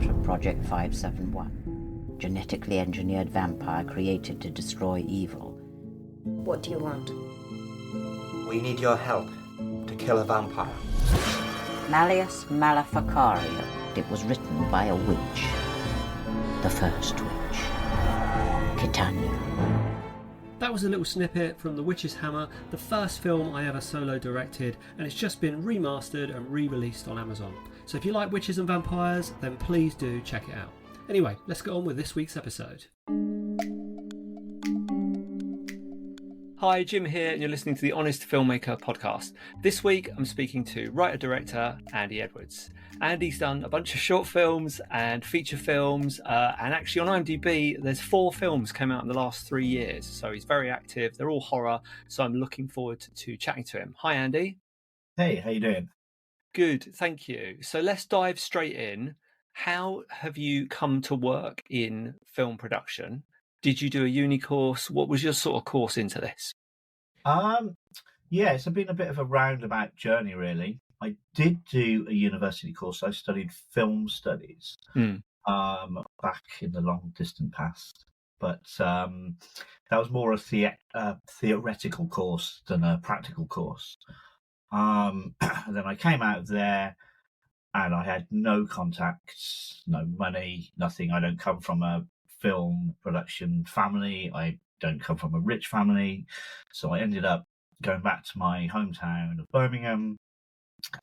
part of Project 571, genetically engineered vampire created to destroy evil. What do you want? We need your help to kill a vampire. Malleus Maleficario. It was written by a witch. The first witch. Titania. That was a little snippet from The Witch's Hammer, the first film I ever solo directed, and it's just been remastered and re-released on Amazon. So if you like witches and vampires, then please do check it out. Anyway, let's get on with this week's episode. Hi, Jim here, and you're listening to the Honest Filmmaker podcast. This week, I'm speaking to writer-director Andy Edwards. Andy's done a bunch of short films and feature films, and actually on IMDb, there's 4 films came out in the last 3 years. So he's very active. They're all horror, so I'm looking forward to chatting to him. Hi, Andy. Hey, how you doing? Good, thank you. So let's dive straight in. How have you come to work in film production? Did you do a uni course? What was your sort of course into this? Yeah, it's been a bit of a roundabout journey, really. I did do a university course. I studied film studies back in the long distant past, but that was more a theoretical course than a practical course. Then I came out of there and I had no contacts, no money, nothing. I don't come from a film production family. I don't come from a rich family. So I ended up going back to my hometown of Birmingham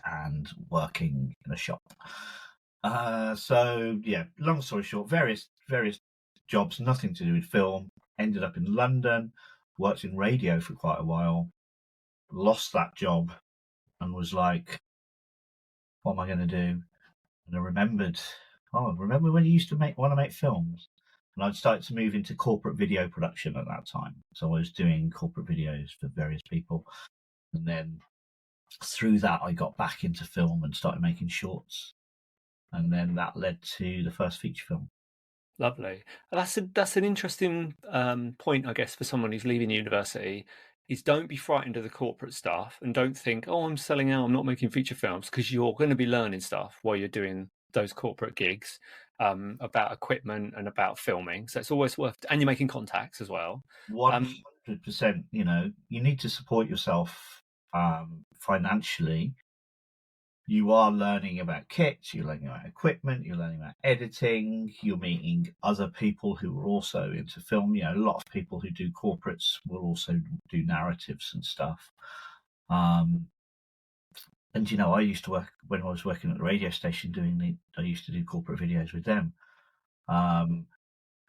and working in a shop. So yeah, long story short, various jobs, nothing to do with film. Ended up in London, worked in radio for quite a while, lost that job and was like, what am I going to do? And I remembered, remember when you used to want to make films? And I'd started to move into corporate video production at that time. So I was doing corporate videos for various people. And then through that, I got back into film and started making shorts. And then that led to the first feature film. Lovely. That's an interesting point, I guess, for someone who's leaving university, is don't be frightened of the corporate stuff and don't think, oh, I'm selling out, I'm not making feature films, because you're going to be learning stuff while you're doing those corporate gigs about equipment and about filming. So it's always worth, and you're making contacts as well. 100%, you need to support yourself financially. You are learning about kits, you're learning about equipment, you're learning about editing, you're meeting other people who are also into film. A lot of people who do corporates will also do narratives and stuff. And I used to work, when I was working at the radio station I used to do corporate videos with them. And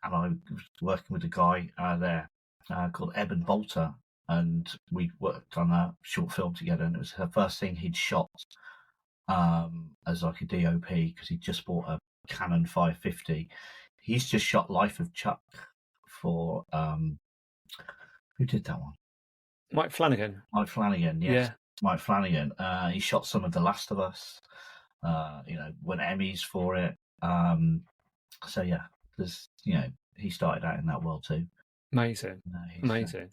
I was working with a guy there called Eben Bolter, and we worked on a short film together, and it was the first thing he'd shot as like a DOP, because he just bought a Canon 550. He's just shot Life of Chuck for who did that one? Mike Flanagan. Mike Flanagan, yes. Yeah. Mike Flanagan. He shot some of The Last of Us. Won Emmys for it. So yeah, there's he started out in that world too. Amazing. Amazing.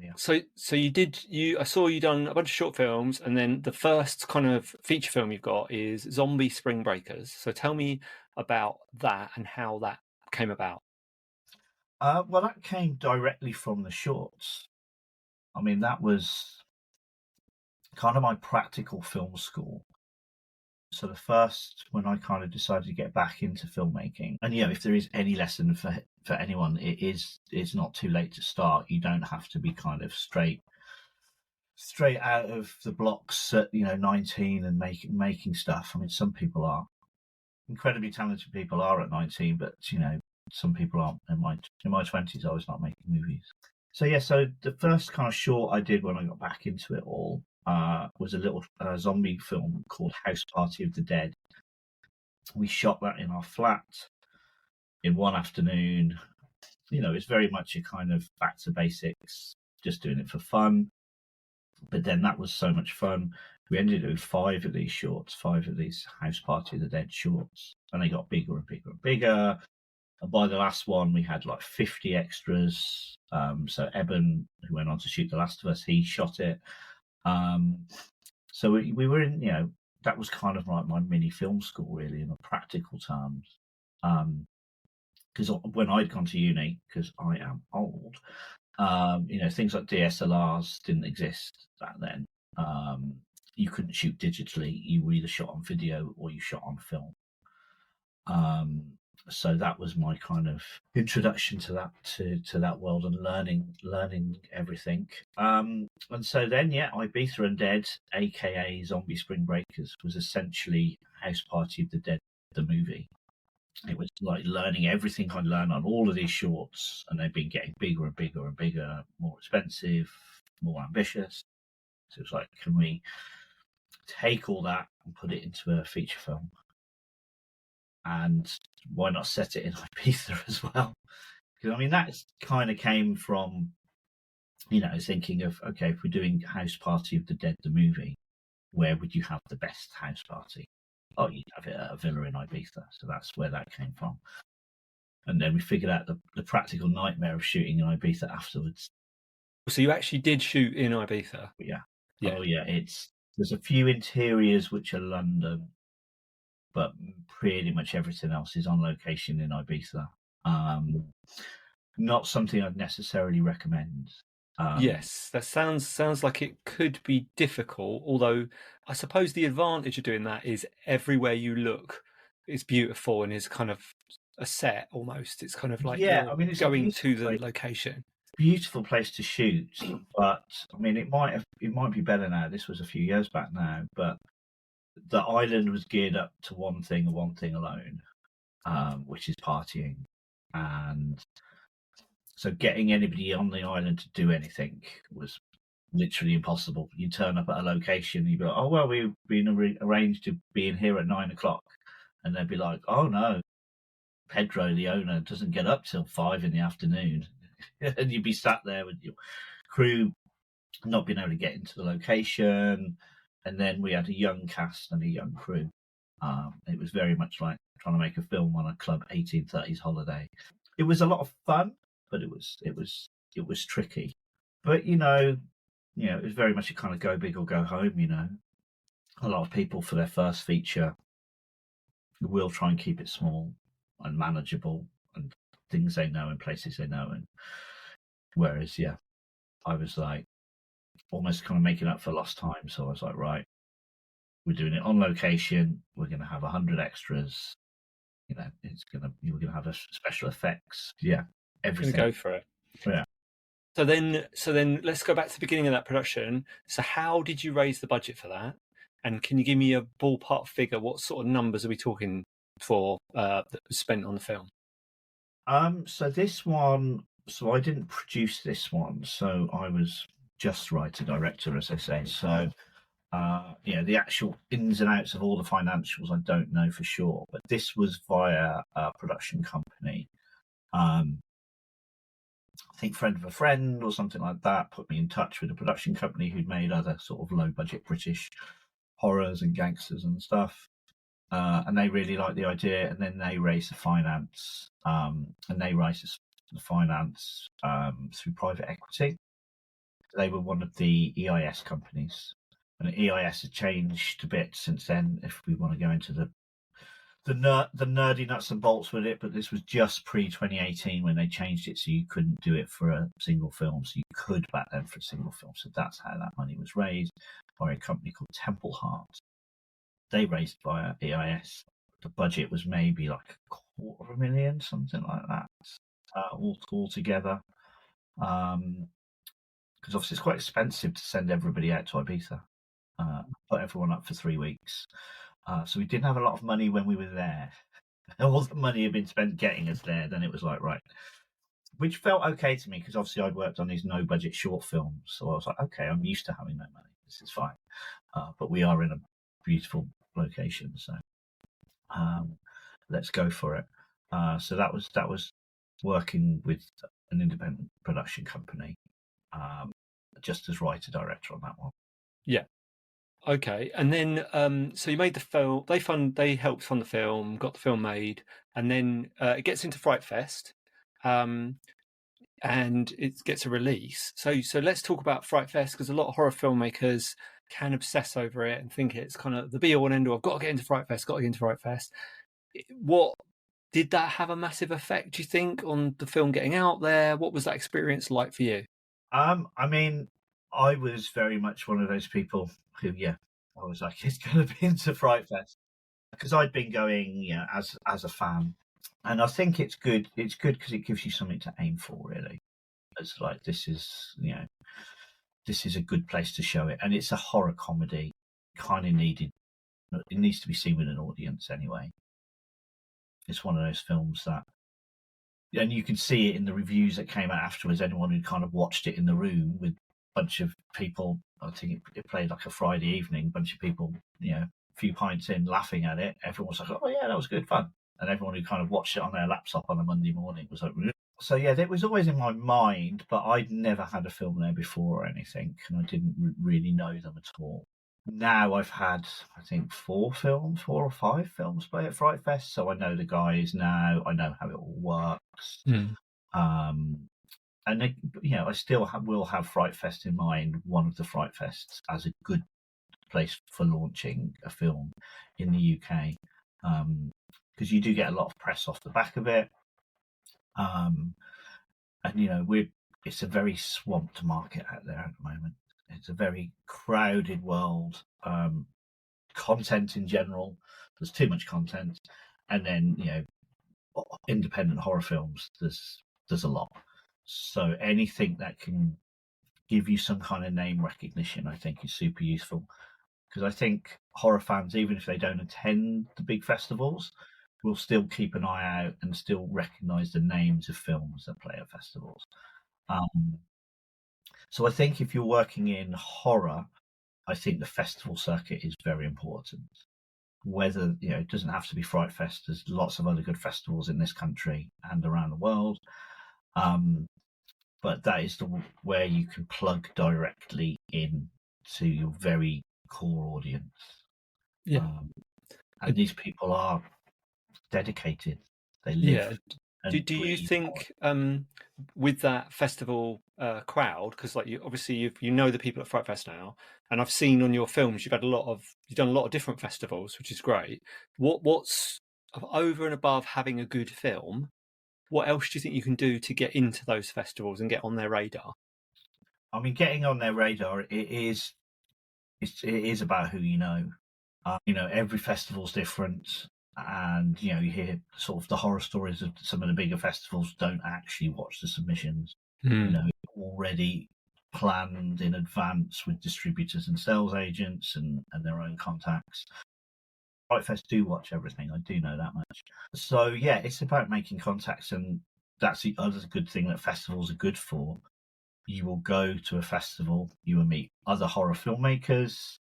Yeah. So I saw you done a bunch of short films, and then the first kind of feature film you've got is Zombie Spring Breakers. So tell me about that and how that came about. Well, that came directly from the shorts. I mean, that was kind of my practical film school. So the first, when I kind of decided to get back into filmmaking, and if there is any lesson for anyone, it's not too late to start. You don't have to be kind of straight out of the blocks at 19 and making stuff. I mean, some people are incredibly talented. People are at 19, but some people aren't. In my 20s, I was not making movies. So yeah, so the first kind of short I did when I got back into it all was a little zombie film called House Party of the Dead. We shot that in our flat in one afternoon. It's very much a kind of back to basics, just doing it for fun. But then that was so much fun. We ended up with 5 of these shorts, 5 of these House Party of the Dead shorts. And they got bigger and bigger and bigger. And by the last one, we had like 50 extras. So Eben, who went on to shoot The Last of Us, he shot it. So we were in, that was kind of like my mini film school, really, in the practical terms. Because when I'd gone to uni, because I am old, things like DSLRs didn't exist back then. You couldn't shoot digitally. You were either shot on video or you shot on film. So that was my kind of introduction to that world and learning everything. And so then, Ibiza Undead, aka Zombie Spring Breakers, was essentially House Party of the Dead, the movie. It was like learning everything I learned on all of these shorts, and they've been getting bigger and bigger and bigger, more expensive, more ambitious. So it was like, can we take all that and put it into a feature film? And why not set it in Ibiza as well? Because I mean, that kind of came from, thinking of, okay, if we're doing House Party of the Dead, the movie, where would you have the best house party? Oh, you'd have it at a villa in Ibiza. So that's where that came from. And then we figured out the practical nightmare of shooting in Ibiza afterwards. So you actually did shoot in Ibiza? Yeah. Yeah. Oh, yeah. There's a few interiors which are London, but pretty much everything else is on location in Ibiza. Not something I'd necessarily recommend. Yes, that sounds like it could be difficult, although I suppose the advantage of doing that is everywhere you look is beautiful and is kind of a set almost. It's kind of like it's going to the location. Beautiful place to shoot, but I mean, it might be better now. This was a few years back now, but the island was geared up to one thing and one thing alone, which is partying. And so getting anybody on the island to do anything was literally impossible. You turn up at a location, you'd be like, oh, well, we've been arranged to be in here at 9:00. And they'd be like, oh, no, Pedro, the owner, doesn't get up till 5 p.m. And you'd be sat there with your crew not being able to get into the location. And then we had a young cast and a young crew. It was very much like trying to make a film on a club 1830s holiday. It was a lot of fun, but it was tricky. But it was very much a kind of go big or go home. A lot of people for their first feature will try and keep it small and manageable and things they know and places they know. And whereas, I was like almost kind of making up for lost time. So I was like, right, we're doing it on location. We're going to have 100 extras. We're going to have a special effects. Yeah, everything. Go for it. Yeah. So then let's go back to the beginning of that production. So how did you raise the budget for that? And can you give me a ballpark figure? What sort of numbers are we talking for that was spent on the film? So this one, I didn't produce this one. So I was just writer director, as I say. So the actual ins and outs of all the financials, I don't know for sure. But this was via a production company. I think friend of a friend or something like that put me in touch with a production company who'd made other sort of low budget British horrors and gangsters and stuff. And they really liked the idea, and then they raised the finance, through private equity. They were one of the EIS companies, and the EIS has changed a bit since then. If we want to go into the nerdy nuts and bolts with it, but this was just pre-2018 when they changed it, so you couldn't do it for a single film. So you could back then for a single film. So that's how that money was raised by a company called Temple Heart. They raised via EIS. The budget was maybe like $250,000, something like that, all together. Because obviously it's quite expensive to send everybody out to Ibiza, put everyone up for 3 weeks. So we didn't have a lot of money when we were there. All the money had been spent getting us there. Then it was like, right, which felt okay to me because obviously I'd worked on these no budget short films. So I was like, okay, I'm used to having no money. This is fine. But we are in a beautiful location, so let's go for it. So that was working with an independent production company, just as writer director on that one. Yeah. Okay, and then so you made the film. They helped fund the film, got the film made, and then it gets into Fright Fest, and it gets a release. So let's talk about Fright Fest, because a lot of horror filmmakers can obsess over it and think it's kind of the be all and end all. I've got to get into Fright Fest, got to get into Fright Fest. What did that have a massive effect, do you think, on the film getting out there? What was that experience like for you? I mean, I was very much one of those people who, yeah, I was like, it's going to be into Fright Fest because I'd been going, as a fan, and I think it's good. It's good because it gives you something to aim for, really. It's like this is a good place to show it, and it's a horror comedy, kind of needed. It needs to be seen with an audience anyway. It's one of those films that, and you can see it in the reviews that came out afterwards. Anyone who kind of watched it in the room with a bunch of people, I think it played like a Friday evening, bunch of people, a few pints in, laughing at it. Everyone was like, "Oh yeah, that was good fun," and everyone who kind of watched it on their laptop on a Monday morning was like, "Really?" So yeah, it was always in my mind, but I'd never had a film there before or anything, and I didn't really know them at all. Now I've had, I think, 4 or 5 films play at Fright Fest, so I know the guys now. I know how it all works. And I still will have Fright Fest in mind, one of the Fright Fests, as a good place for launching a film in the UK, because you do get a lot of press off the back of it. And it's a very swamped market out there at the moment. It's a very crowded world. Content in general, there's too much content, and then independent horror films, there's a lot. So anything that can give you some kind of name recognition, I think, is super useful, because I think horror fans, even if they don't attend the big festivals, will still keep an eye out and still recognize the names of films that play at festivals. So I think if you're working in horror, I think the festival circuit is very important. Whether, it doesn't have to be Fright Fest. There's lots of other good festivals in this country and around the world. But that is where you can plug directly in to your very core audience. Yeah. And these people are dedicated. They live. Yeah. Do you think with that festival crowd, because like obviously you know the people at Fright Fest now, and I've seen on your films you've done a lot of different festivals, which is great. What's over and above having a good film? What else do you think you can do to get into those festivals and get on their radar? I mean, getting on their radar, it is about who you know. Every festival's different. And you hear sort of the horror stories of some of the bigger festivals don't actually watch the submissions. Already planned in advance with distributors and sales agents and their own contacts. Fright Fest do watch everything. I do know that much. So yeah, it's about making contacts, and that's the other good thing that festivals are good for. You will go to a festival, you will meet other horror filmmakers.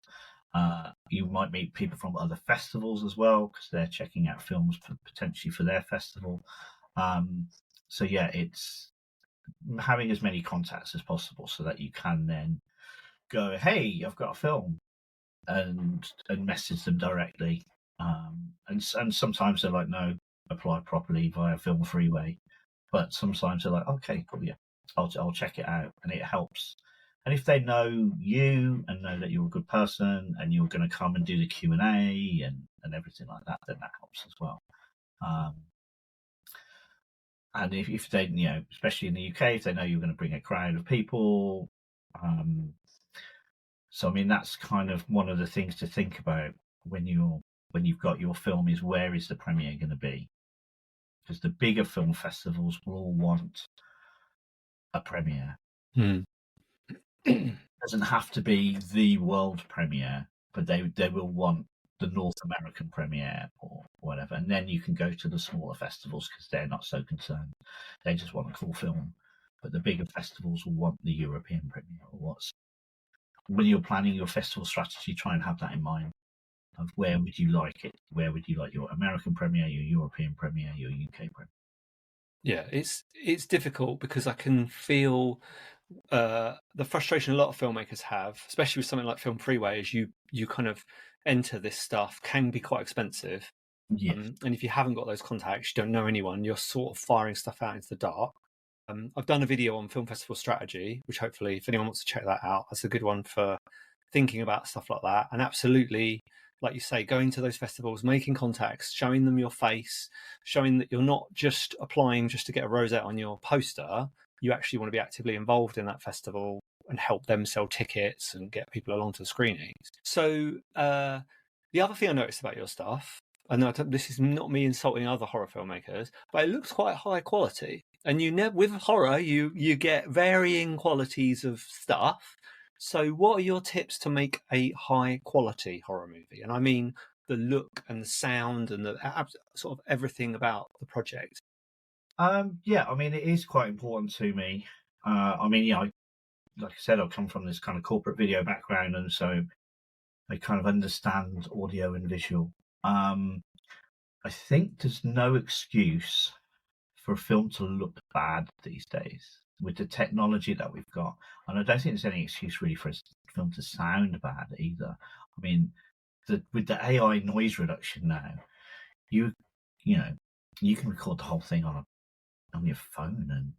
You might meet people from other festivals as well, because they're checking out films potentially for their festival. So yeah, it's having as many contacts as possible so that you can then go, "Hey, I've got a film," and message them directly. And sometimes they're like, "No, apply properly via Film Freeway," but sometimes they're like, "Okay, cool, yeah, I'll check it out," and it helps. And if they know you and know that you're a good person and you're going to come and do the Q&A and everything like that, then that helps as well. And if they, especially in the UK, if they know you're going to bring a crowd of people. So, I mean, that's kind of one of the things to think about when you've got your film, is where is the premiere going to be? Because the bigger film festivals will all want a premiere. It doesn't have to be the world premiere, but they will want the North American premiere or whatever, and then you can go to the smaller festivals because they're not so concerned. They just want a cool film. But the bigger festivals will want the European premiere. When you're planning your festival strategy, try and have that in mind. Of where would you like it? Where would you like your American premiere, your European premiere, your UK premiere? Yeah, it's difficult because I can feel the frustration a lot of filmmakers have, especially with something like Film Freeway, is you kind of enter this stuff, can be quite expensive. Yeah. And if you haven't got those contacts, you don't know anyone, you're sort of firing stuff out into the dark. I've done a video on film festival strategy, which hopefully, if anyone wants to check that out, that's a good one for thinking about stuff like that. And absolutely, like you say, going to those festivals, making contacts, showing them your face, showing that you're not just applying just to get a rosette on your poster. You actually want to be actively involved in that festival and help them sell tickets and get people along to the screenings. So the other thing I noticed about your stuff, and this is not me insulting other horror filmmakers, but it looks quite high quality. And with horror, you get varying qualities of stuff. So what are your tips to make a high quality horror movie? And I mean the look and the sound and the sort of everything about the project. Yeah, I mean, it is quite important to me. I mean, yeah, like I said, I come from this kind of corporate video background, and so I kind of understand audio and visual. I think there's no excuse for a film to look bad these days with the technology that we've got, and I don't think there's any excuse really for a film to sound bad either. I mean, with the AI noise reduction now, you know, you can record the whole thing on your phone, and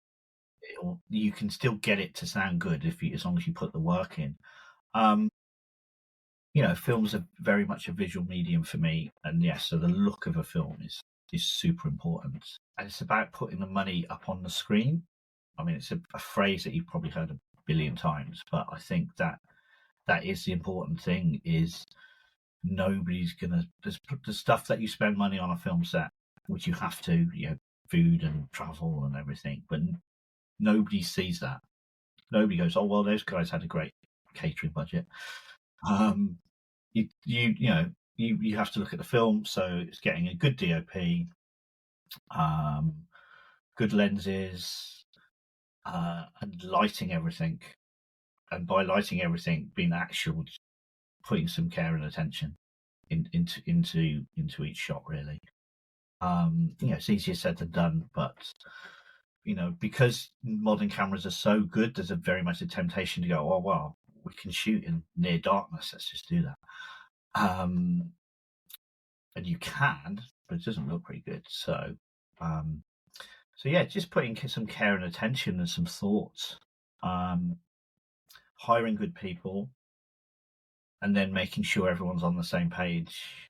you can still get it to sound good as long as you put the work in. Films are very much a visual medium for me, and yes, so the look of a film is super important, and it's about putting the money up on the screen. I mean, it's a phrase that you've probably heard a billion times, but I think that is the important thing. Is nobody's gonna the stuff that you spend money on a film set, which you have to, food and travel and everything, but nobody sees that. Nobody goes, oh well, those guys had a great catering budget. You have to look at the film, so it's getting a good DOP, good lenses, and lighting everything. And by lighting everything, being actual, putting some care and attention into each shot, really. It's easier said than done, but because modern cameras are so good, there's very much a temptation to go, oh well, we can shoot in near darkness, let's just do that. And you can, but it doesn't look pretty good. So yeah, just putting some care and attention and some thoughts, hiring good people, and then making sure everyone's on the same page.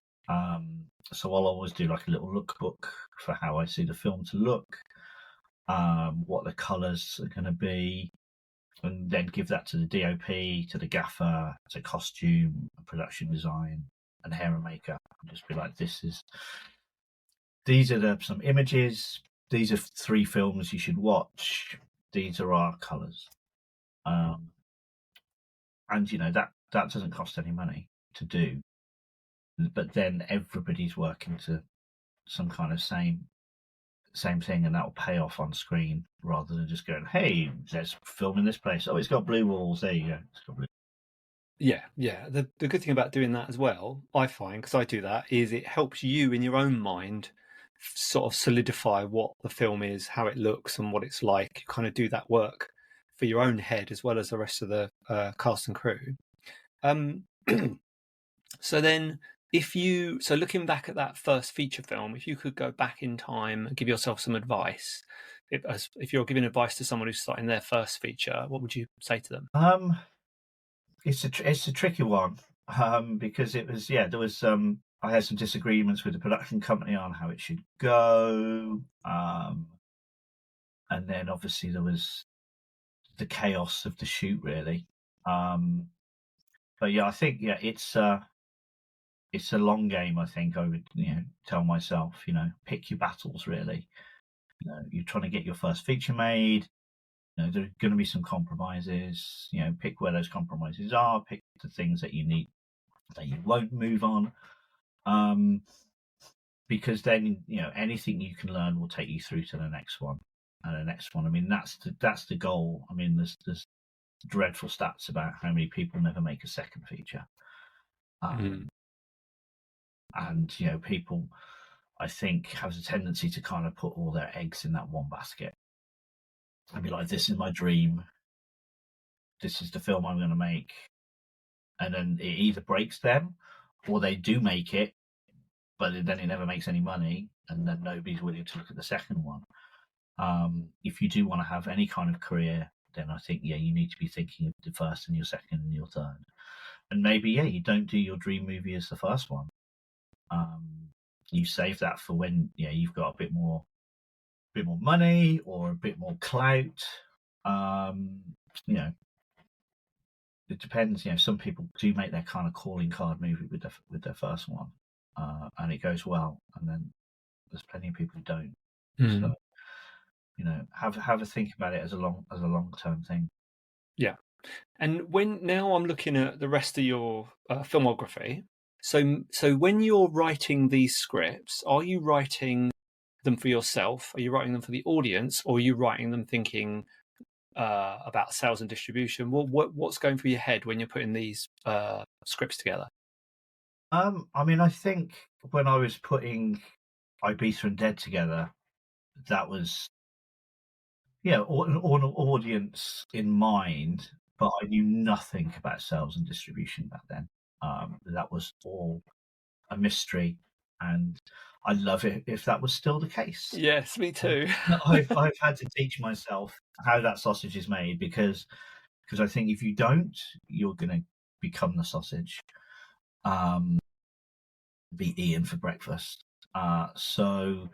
So I'll always do like a little lookbook for how I see the film to look, what the colours are going to be, and then give that to the DOP, to the gaffer, to costume, production design, and hair and makeup, and just be like, these are some images, these are 3 films you should watch, these are our colours. And that doesn't cost any money to do, but then everybody's working to some kind of same thing, and that will pay off on screen rather than just going, hey, let's film in this place, oh, it's got blue walls, there you go, it's got blue. Yeah. The good thing about doing that as well, I find, because I do that, is it helps you in your own mind sort of solidify what the film is, how it looks, and what it's like. You kind of do that work for your own head as well as the rest of the cast and crew. So then, looking back at that first feature film, if you could go back in time and give yourself some advice, if you're giving advice to someone who's starting their first feature, what would you say to them? It's a tricky one, because there was I had some disagreements with the production company on how it should go, and then obviously there was the chaos of the shoot, really. But yeah, I think it's a long game. I think I would tell myself, pick your battles, really. You're trying to get your first feature made. There are going to be some compromises. Pick where those compromises are. Pick the things that you need that you won't move on, because then anything you can learn will take you through to the next one and the next one. I mean, that's the goal. I mean, there's dreadful stats about how many people never make a second feature, and people, I think, have a tendency to kind of put all their eggs in that one basket and be like, this is my dream, this is the film I'm going to make, and then it either breaks them or they do make it, but then it never makes any money, and then nobody's willing to look at the second one. If you do want to have any kind of career, then I think you need to be thinking of the first and your second and your third, And maybe, yeah, you don't do your dream movie as the first one. You save that for when you've got a bit more money or a bit more clout. You know, it depends. Some people do make their kind of calling card movie with their first one, and it goes well. And then there's plenty of people who don't. So, have a think about it as a long term thing. Yeah. And now I'm looking at the rest of your filmography. So when you're writing these scripts, are you writing them for yourself? Are you writing them for the audience, or are you writing them thinking about sales and distribution? What's going through your head when you're putting these scripts together? I think when I was putting IBIZA Undead together, that was an audience in mind, but I knew nothing about sales and distribution back then. That was all a mystery, and I'd love it if that was still the case. Yes, me too. I've had to teach myself how that sausage is made because I think if you don't, you're going to become the sausage. Be Ian for breakfast. So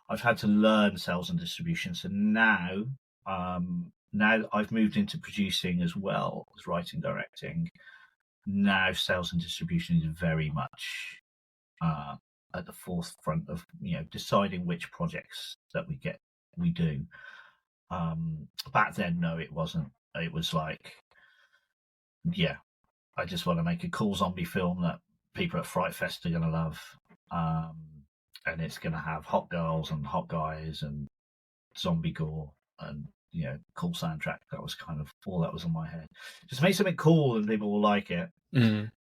I've had to learn sales and distribution. So now I've moved into producing as well as writing, directing. Now sales and distribution is very much at the forefront of deciding which projects that we do. Back then, no, it wasn't. It was like, I just want to make a cool zombie film that people at Fright Fest are going to love, and it's going to have hot girls and hot guys and zombie gore and cool soundtrack. That was kind of all that was in my head. Just make something cool and people will like it.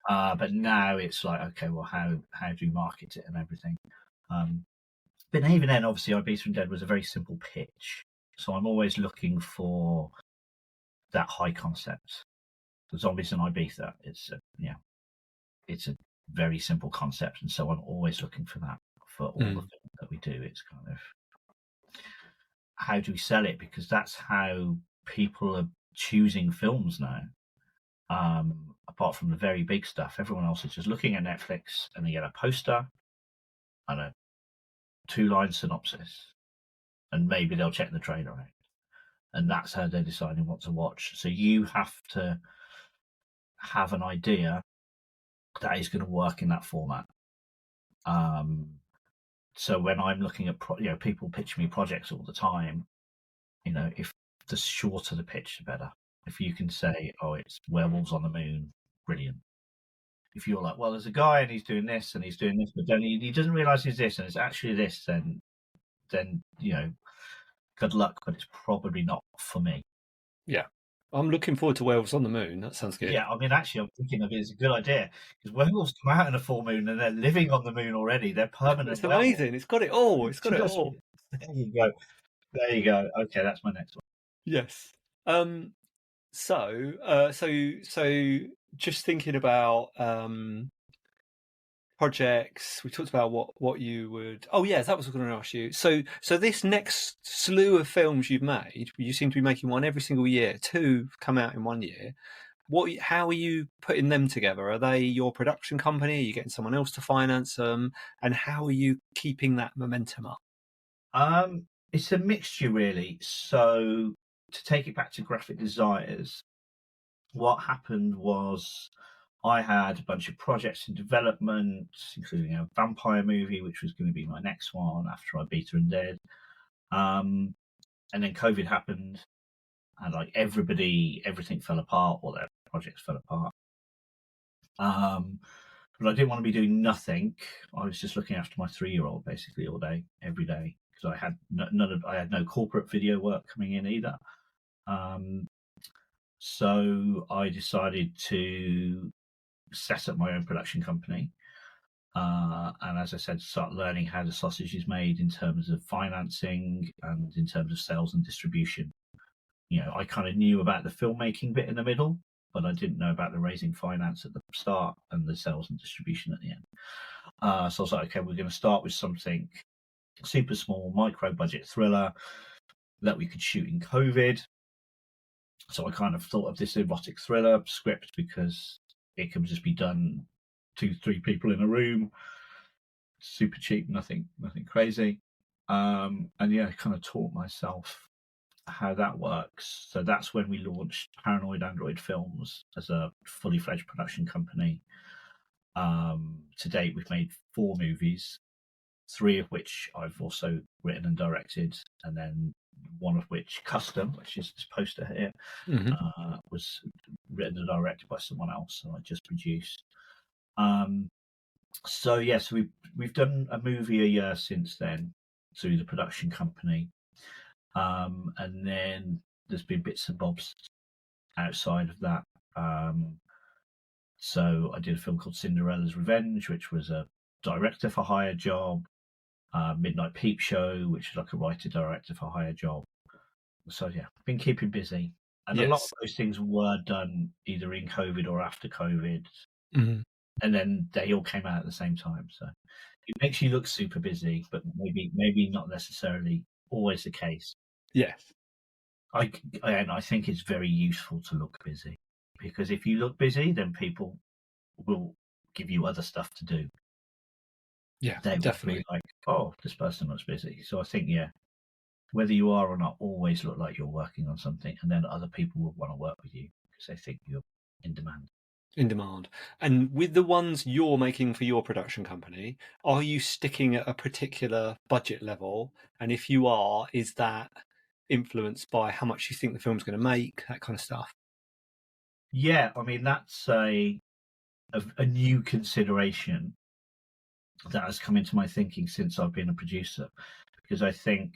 But now it's like, okay, well, how do you market it and everything? But even then, obviously, IBIZA Undead was a very simple pitch, so I'm always looking for that high concept. The zombies in Ibiza, it's a very simple concept, and so I'm always looking for that for all the films that we do. It's kind of, how do we sell it? Because that's how people are choosing films now. Apart from the very big stuff, everyone else is just looking at Netflix and they get a poster and a 2-line synopsis, and maybe they'll check the trailer out, and that's how they're deciding what to watch. So you have to have an idea that is going to work in that format. So when I'm looking at people pitch me projects all the time, if the shorter the pitch, the better. If you can say, oh, it's werewolves on the moon, brilliant. If you're like, well, there's a guy and he's doing this and he's doing this, but then he doesn't realize he's this and it's actually this, then good luck, but it's probably not for me. Yeah. I'm looking forward to Werewolves on the Moon. That sounds good. Yeah, actually, I'm thinking of it as a good idea because werewolves come out in a full moon and they're living on the moon already. They're permanent. It's amazing. Werewolves. It's got it all. It's got it all. There you go. Okay, that's my next one. Yes. So just thinking about projects, we talked about what you would. Oh yeah, that was what I was going to ask you. So this next slew of films you've made, you seem to be making one every single year. 2 come out in 1 year. How are you putting them together? Are they your production company? Are you getting someone else to finance them? And how are you keeping that momentum up? It's a mixture, really. So to take it back to Graphic Desires, what happened was I had a bunch of projects in development, including a vampire movie, which was going to be my next one after IBIZA Undead. And then COVID happened, and like everything fell apart, or their projects fell apart. But I didn't want to be doing nothing. I was just looking after my 3-year-old basically all day, every day, because I had no corporate video work coming in either. So I decided to set up my own production company. And as I said, start learning how the sausage is made in terms of financing and in terms of sales and distribution. I kind of knew about the filmmaking bit in the middle, but I didn't know about the raising finance at the start and the sales and distribution at the end. So I was like, okay, we're going to start with something super small, micro budget thriller that we could shoot in COVID. So I kind of thought of this erotic thriller script because it can just be done 2-3 people in a room, super cheap, nothing crazy. And yeah, I kind of taught myself how that works. So that's when we launched Paranoid Android Films as a fully fledged production company. To date, we've made 4 movies, 3 of which I've also written and directed, and then one of which, Custom, which is this poster here, was written and directed by someone else, and I just produced. So yes, we've done a movie a year since then through the production company, and then there's been bits and bobs outside of that. So I did a film called Cinderella's Revenge, which was a director for hire job. Midnight Peep Show, which is like a writer director for hire job. So yeah, been keeping busy, and a lot of those things were done either in COVID or after COVID, and then they all came out at the same time. So it makes you look super busy, but maybe not necessarily always the case. Yes. I think it's very useful to look busy, because if you look busy, then people will give you other stuff to do. Yeah, they definitely. Will be like, oh, this person looks busy. So I think, yeah, whether you are or not, always look like you're working on something, and then other people will want to work with you because they think you're in demand. In demand. And with the ones you're making for your production company, are you sticking at a particular budget level? And if you are, is that influenced by how much you think the film's going to make, that kind of stuff? Yeah, I mean, that's a new consideration that has come into my thinking since I've been a producer, because I think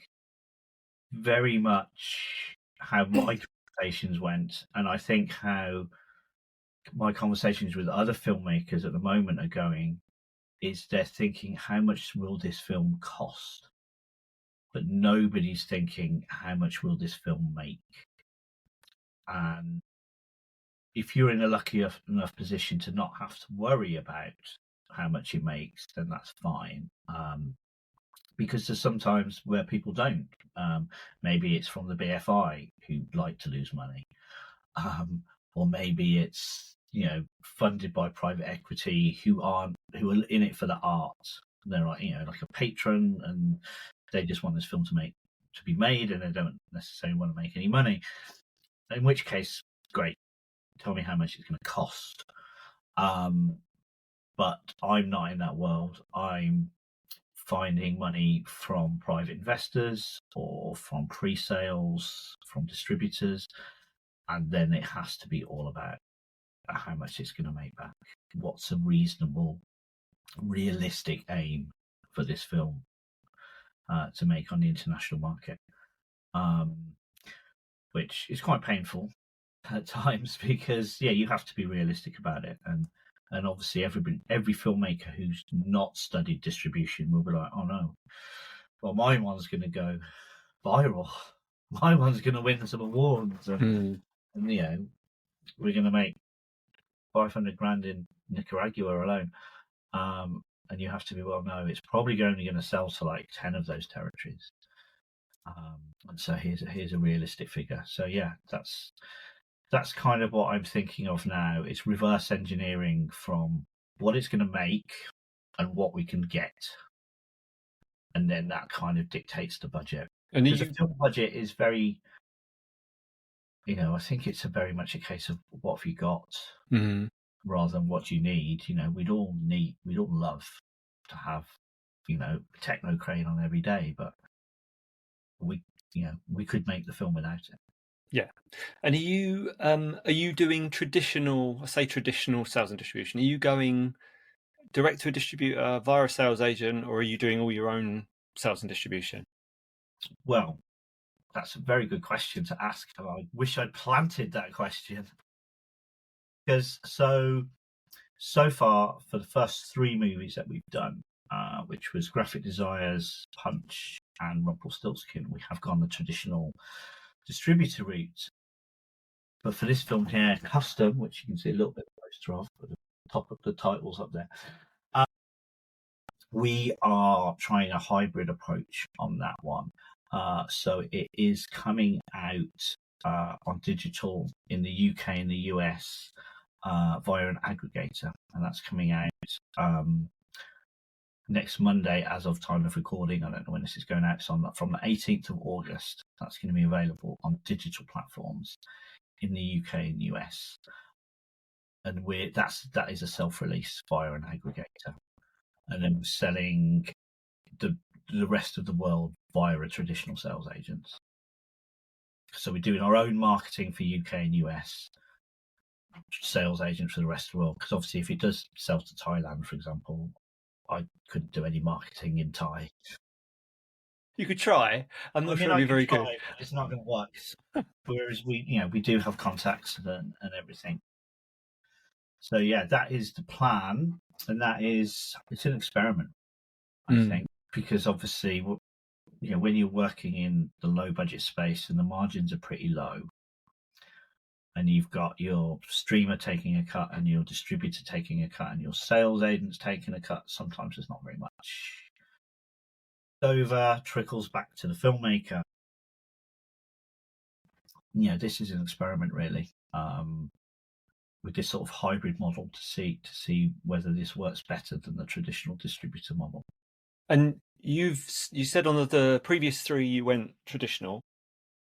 very much how my conversations went, and I think how my conversations with other filmmakers at the moment are going, is they're thinking, how much will this film cost? But nobody's thinking, how much will this film make? And if you're in a lucky enough position to not have to worry about how much it makes, then that's fine. Because there's sometimes where people don't. Maybe it's from the BFI who like to lose money, or maybe it's funded by private equity who are in it for the art. They're like like a patron, and they just want this film to be made, and they don't necessarily want to make any money. In which case, great, tell me how much it's going to cost. But I'm not in that world. I'm finding money from private investors or from pre-sales, from distributors, and then it has to be all about how much it's going to make back. What's a reasonable, realistic aim for this film to make on the international market, which is quite painful at times, because you have to be realistic about it, and obviously every filmmaker who's not studied distribution will be like, oh no, well, my one's going to go viral, my one's going to win some awards, and we're going to make 500 grand in Nicaragua alone, and you have to be, well, no, it's probably only going to sell to like 10 of those territories, and so here's a realistic figure. So yeah, that's kind of what I'm thinking of now. It's reverse engineering from what it's going to make and what we can get, and then that kind of dictates the budget. And because the film budget is very, I think it's very much a case of what have you got, rather than what you need. We'd all love to have, a techno crane on every day, but we could make the film without it. Yeah. And are you doing traditional sales and distribution? Are you going direct to a distributor via a sales agent, or are you doing all your own sales and distribution? Well, that's a very good question to ask, and I wish I'd planted that question. Because so far, for the first 3 movies that we've done, which was Graphic Desires, Punch, and Rumpelstiltskin, we have gone the traditional distributor route. But for this film here, Custom, which you can see a little bit closer off, but the top of the titles up there, we are trying a hybrid approach on that one. So it is coming out on digital in the UK and the US via an aggregator, and that's coming out next Monday as of time of recording. I don't know when this is going out. So from the 18th of August, that's going to be available on digital platforms in the UK and US. And that is a self-release via an aggregator. And then we're selling the rest of the world via a traditional sales agent. So we're doing our own marketing for UK and US, sales agents for the rest of the world. Because obviously if it does sell to Thailand, for example, I couldn't do any marketing in Thai. You could try. I'm not sure it'd be very good. But it's not going to work. Whereas we do have contacts and everything. So yeah, that is the plan, and it's an experiment, I think, because obviously, when you're working in the low budget space and the margins are pretty low, and you've got your streamer taking a cut and your distributor taking a cut and your sales agents taking a cut, sometimes there's not very much over trickles back to the filmmaker. This is an experiment really, with this sort of hybrid model to see whether this works better than the traditional distributor model. And you said on the previous 3 you went traditional.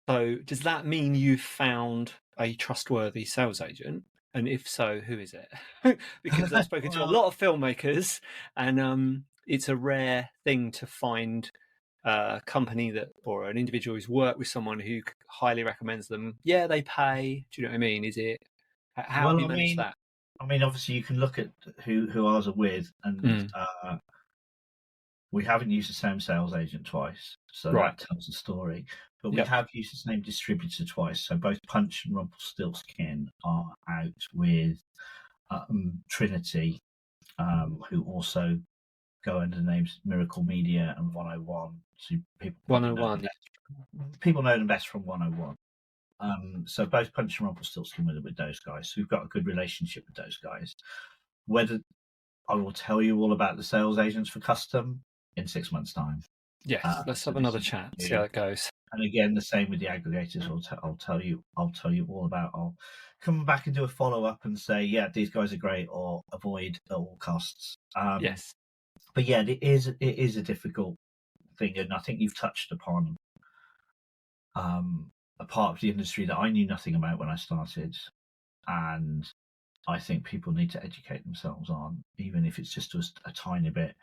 So does that mean you've found a trustworthy sales agent? And if so, who is it? Because I've spoken to a lot of filmmakers, and it's a rare thing to find a company or an individual who's worked with someone who highly recommends them. Yeah, they pay. Do you know what I mean? How have you managed that? I mean, obviously you can look at who ours are with, and we haven't used the same sales agent twice, so that tells the story. But we have used the same distributor twice. So both Punch and Rumpelstiltskin are out with Trinity, who also go under the names Miracle Media and 101. So people know them best from 101. So both Punch and Rumpelstiltskin were with those guys. So we've got a good relationship with those guys. Whether I will tell you all about the sales agents for custom in 6 months' time. Yes, let's have another chat. See how it goes. And again, the same with the aggregators. I'll tell you all about. I'll come back and do a follow up and say, yeah, these guys are great, or avoid at all costs. Yes, but yeah, it is a difficult thing, and I think you've touched upon a part of the industry that I knew nothing about when I started, and I think people need to educate themselves on, even if it's just a tiny bit.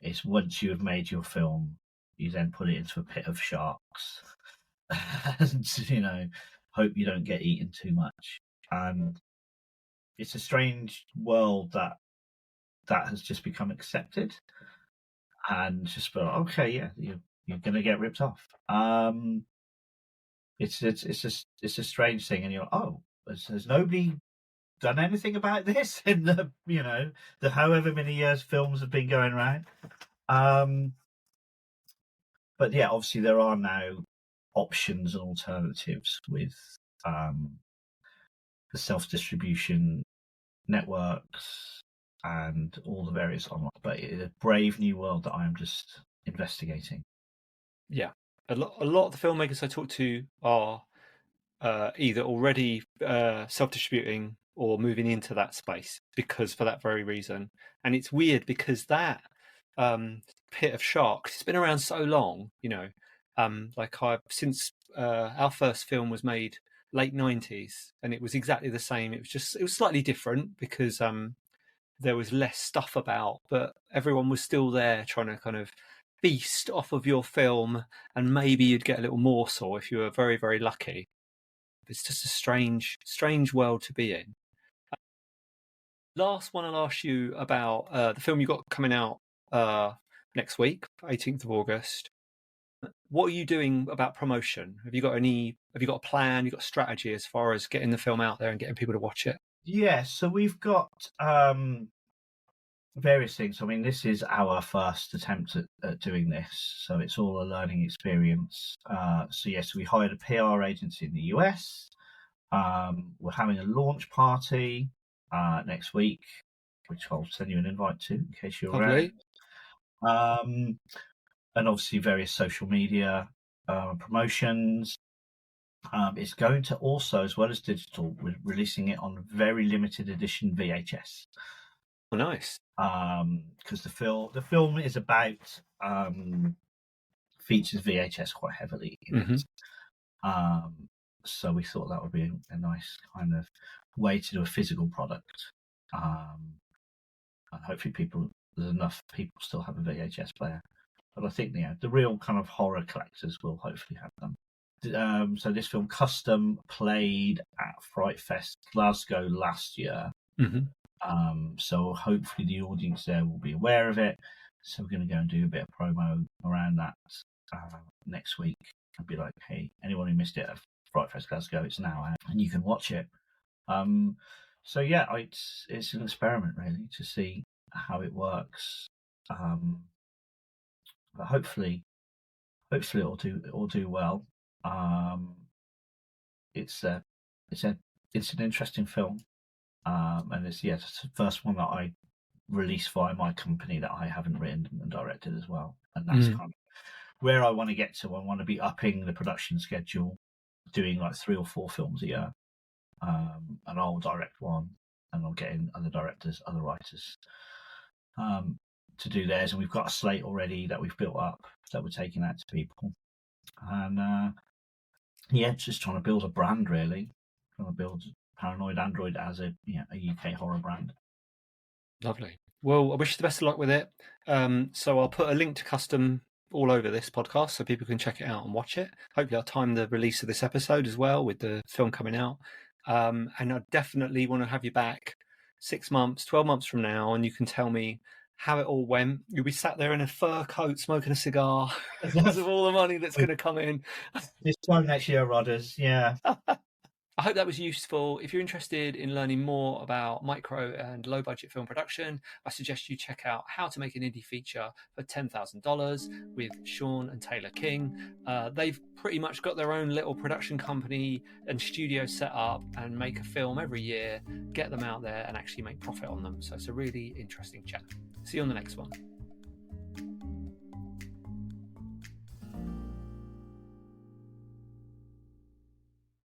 It's once you have made your film, you then put it into a pit of sharks, and hope you don't get eaten too much. And it's a strange world that has just become accepted, and just okay, yeah, you're going to get ripped off. It's a strange thing, and has nobody done anything about this in the the however many years films have been going around? But yeah, obviously there are now options and alternatives with the self-distribution networks and all the various online. But it's a brave new world that I am just investigating. Yeah, a lot of the filmmakers I talk to are either already self-distributing or moving into that space for that very reason. And it's weird because that pit of sharks, it's been around so long, since our first film was made late 90s, and it was exactly the same. It was slightly different because there was less stuff about, but everyone was still there trying to kind of feast off of your film, and maybe you'd get a little morsel if you were very, very lucky. It's just a strange world to be in. Last one, I'll ask you about the film you got coming out next week, 18th of August. What are you doing about promotion? Have you got a plan? You've got a strategy as far as getting the film out there and getting people to watch it? Yeah, so we've got various things. I mean, this is our first attempt at doing this, so it's all a learning experience. So yes, we hired a PR agency in the US. We're having a launch party next week, which I'll send you an invite to in case you're around. And obviously various social media promotions. It's going to also, as well as digital, we're releasing it on very limited edition VHS. Oh, nice. Because the film is about features VHS quite heavily in it. So we thought that would be a nice kind of way to do a physical product. And hopefully there's enough people still have a VHS player. But I think the real kind of horror collectors will hopefully have them. So this film custom played at Fright Fest Glasgow last year. So hopefully the audience there will be aware of it. So we're going to go and do a bit of promo around that next week and be like, hey, anyone who missed it at Fright Fest Glasgow, it's now out and you can watch it. So yeah, it's an experiment really to see how it works. But hopefully it'll do well. It's an interesting film. And it's the first one that I released via my company that I haven't written and directed as well. And that's kind of where I want to get to. I want to be upping the production schedule, doing like 3 or 4 films a year. And I'll direct one, and I'll get in other directors, other writers to do theirs. And we've got a slate already that we've built up that we're taking out to people. And just trying to build a brand really. Trying to build Paranoid Android as a UK horror brand. Lovely. Well, I wish you the best of luck with it. So I'll put a link to custom all over this podcast so people can check it out and watch it. Hopefully I'll time the release of this episode as well with the film coming out. And I definitely want to have you back 6 months, 12 months from now, and you can tell me how it all went. You'll be sat there in a fur coat smoking a cigar because of all the money that's going to come in. This time next year, Rodders, yeah. I hope that was useful. If you're interested in learning more about micro and low budget film production, I suggest you check out How to Make an Indie Feature for $10,000 with Sean and Taylor King. They've pretty much got their own little production company and studio set up and make a film every year, get them out there and actually make profit on them. So it's a really interesting chat. See you on the next one.